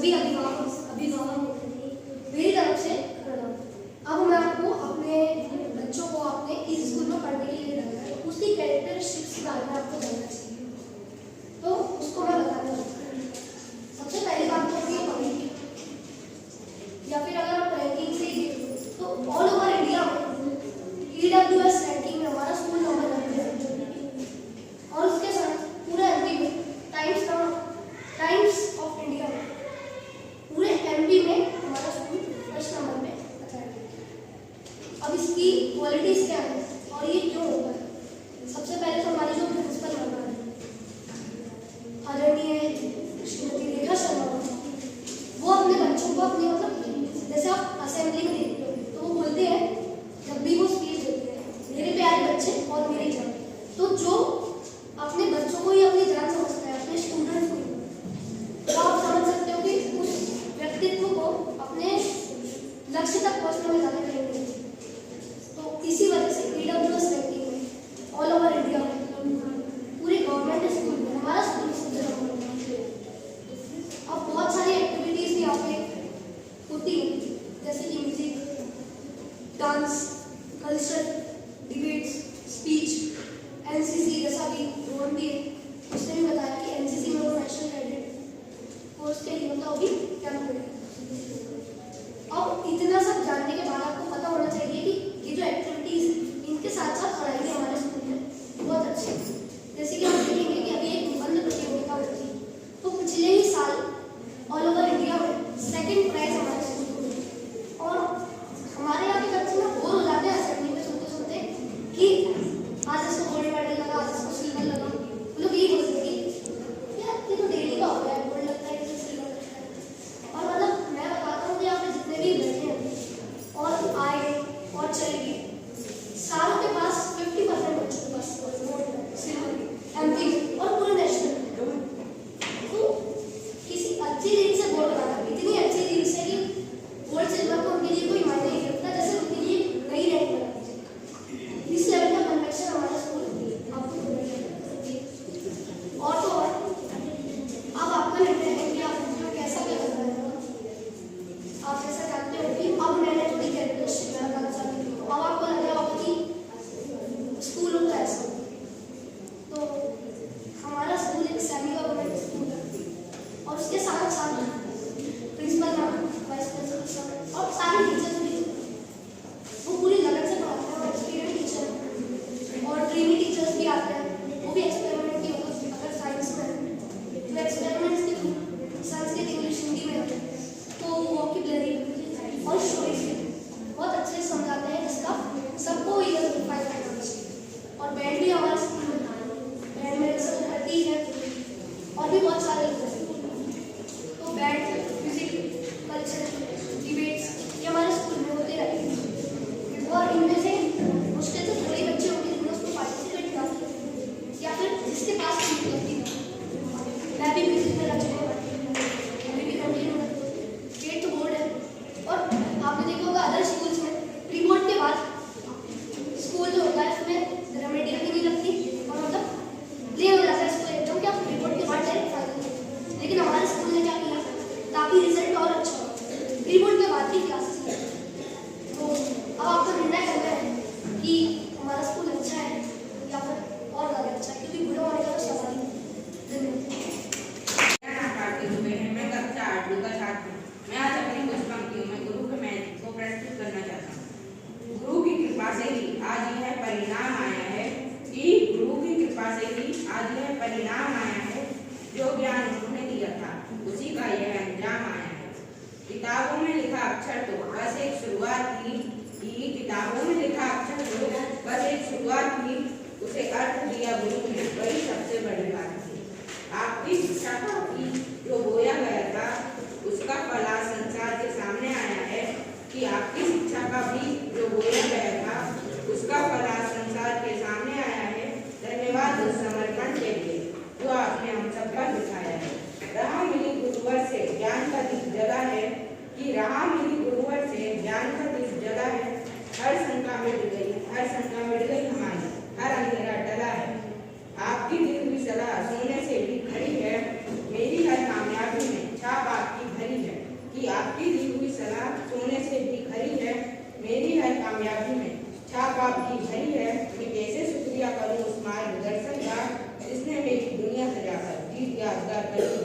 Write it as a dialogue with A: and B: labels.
A: सभी अभिभावकों मेरी तरफ से प्रणाम। अब मैं आपको अपने बच्चों को अपने इस स्कूल में पढ़ने के लिए डालना है, उसकी कैरेक्टरिस्टिक्स के बारे में आपको जानना चाहिए, तो उसको मैं बताना चाहता हूँ। सबसे पहली बात तो ये पढ़ेंगे, या फिर अगर आप रैंकिंग से ही देखें तो ऑल ओवर इंडिया में EWS रैंकिंग में हमारा स्कूल नंबर 1 पे है, और उसके साथ पूरे एमपी में टाइम्स ऑफ इंडिया में पूरे एमपी में हमारा स्कूल फर्स्ट नंबर पे बताया गया। अब इसकी क्वालिटीज क्या है और ये क्यों होता है? सबसे पहले तो हमारी जो प्रिंसिपल मैम है आदरणीय श्रीमती रेखा शर्मा, वो अपने बच्चों को अपने जैसे आप असेंबली में देखते हो तो वो बोलते हैं, जब भी वो स्पीच देते हैं, मेरे प्यारे बच्चे और मेरी जान, तो जो अपने बच्चों को ही अपनी जान समझता है, अपने स्टूडेंट्स को, तो आप समझ सकते हो कि उस व्यक्तित्व को अपने लक्ष्य तक पहुंचने में ज़्यादा टाइम नहीं। तो इसी वजह से EWS रैंकिंग में ऑल ओवर इंडिया में पूरे गवर्नमेंट स्कूल में हमारा स्कूल सबसे नंबर 1 पे। अब बहुत सारी एक्टिविटीज भी यहाँ पे होती है, जैसे कि music, dance, culture, debates, speech, NCC जैसा भी रोल भी है। उसने भी बताया कि NCC में वो नेशनल कैडेट कोर्स के लिए होता, वो भी क्या करेगा। अब इतना सब जानने के बाद आपको पता होना चाहिए कि ये जो एक्टिविटीज इनके साथ साथ पढ़ाई भी हमारे स्कूल में बहुत अच्छी है। जैसे कि हम देखेंगे कि अभी एक निबंध प्रतियोगिता होती है, तो पिछले ही साल ऑल ओवर इंडिया में सेकंड प्राइज हमारे स्कूल को मिला। और हमारे यहाँ के बच्चे ना बोर हो जाते हैं असेंबली में सुनते सुनते कि आज इसको गोल्ड मेडल लगा, आज इसको सिल्वर लगा। वो लोग यही बोलते हैं कि यार ये तो डेली का हो गया है, गोल्ड लगता है कि सिल्वर लगता है। और मैं बताता हूँ कि यहाँ पे जितने भी बैठे हैं और आए और चले गए, सारों के पास 50% बच्चों के पास गोल्ड सिल्वर एमपी और पूरे नेशनल। तो किसी अच्छी लीग से गोल्ड लगाना, इतनी अच्छी लीग से कि गोल्ड सिल्वर को उनके लिए कोई मायने नहीं रखता, जैसे उनके लिए नई रैंक बना दीजिए। इस लेवल का कन्वेक्शन हमारा स्कूल आपको और तो और अब आपका निर्णय है कि आप कैसा क्या करना है। आप जैसा जानते हो कि अब मैंने थोड़ी कैरेक्टरिस्टिक बताना चाहती हूँ, अब आपको लग रहा होगा कि स्कूल होता है ऐसा। तो हमारा स्कूल एक सेमी गवर्नमेंट स्कूल है, और उसके साथ साथ प्रिंसिपल मैम, वाइस प्रिंसिपल और सारे टीचर्स भी वो पूरी लगन से पढ़ाते हैं, और एक्सपीरियंस टीचर और ट्रेनी टीचर्स भी आते हैं। वो भी एक्सपेरिमेंट की होगा, अगर साइंस में तो एक्सपेरिमेंट्स के थ्रू संस्कृत, इंग्लिश, हिंदी में तो वोकैबुलरी और स्टोरीज बहुत अच्छे से समझाते हैं, जिसका सबको फायदा करना चाहिए। और बैंड भी हमारे स्कूल में, बैंड में सब प्रतीक है और भी बहुत सारे लोग हैं। तो बैंड, म्यूजिक, कल्चर, डिबेट्स ये हमारे स्कूल में होते रहते हैं, और इनमें से मुश्किल से थोड़े बच्चे होंगे जिन्होंने उसको पार्टिसिपेट किया, या फिर जिसके पास सीट होती है। मैं भी म्यूजिक में रच अभी भी कंटिन्यू स्टेट तो बोर्ड है। और आपने देखा होगा अदर स्कूल्स में प्री बोर्ड के बाद स्कूल जो होता है उसमें रेमेडियल भी नहीं लगती, और क्लियर हो जाता है स्कूल एकदम, क्या प्री बोर्ड के बाद डायरेक्ट फाइनल। लेकिन हमारे स्कूल ने क्या किया, ताकि रिजल्ट और अच्छा हो, प्री बोर्ड के बाद भी क्लासेस लगे। तो अब आपको निर्णय करना है कि हमारा स्कूल अच्छा है या फिर और ज़्यादा अच्छा है, क्योंकि बुरा होने का तो सवाल ही नहीं।
B: मैं आज अपनी कुछ पंक्तियों में गुरु के महत्व को प्रस्तुत करना चाहता हूँ। गुरु की कृपा से ही आज यह परिणाम आया है कि गुरु की कृपा से ही आज यह परिणाम आया है, जो ज्ञान उन्होंने दिया था उसी का यह अंजाम आया है। किताबों में लिखा अक्षर तो बस एक शुरुआत थी, किताबों में लिखा अक्षर तो बस एक शुरुआत थी, उसे अर्थ दिया गुरु ने, वही सबसे बड़ी बात थी। आपकी शिक्षा की जो बोया गया था उसका फल आज संसार के सामने आया है, कि आपकी शिक्षा का भी जो बोया गया था उसका फल आज संसार के सामने आया है। धन्यवाद उस समर्पण के लिए जो आपने हम सब पर दिखाया है। राह मिली गुरुवर से ज्ञान का दीप जला है, कि राह मिली गुरुवर से ज्ञान का दीप जला है। हर शंका मिट गई, हर शंका मिट गई हमारी, हर अंधेरा टला है। आपकी दी हुई सलाह सोने से भी खरी है, मेरी हर कामयाबी में छाप आपकी भरी गीत यादगार करती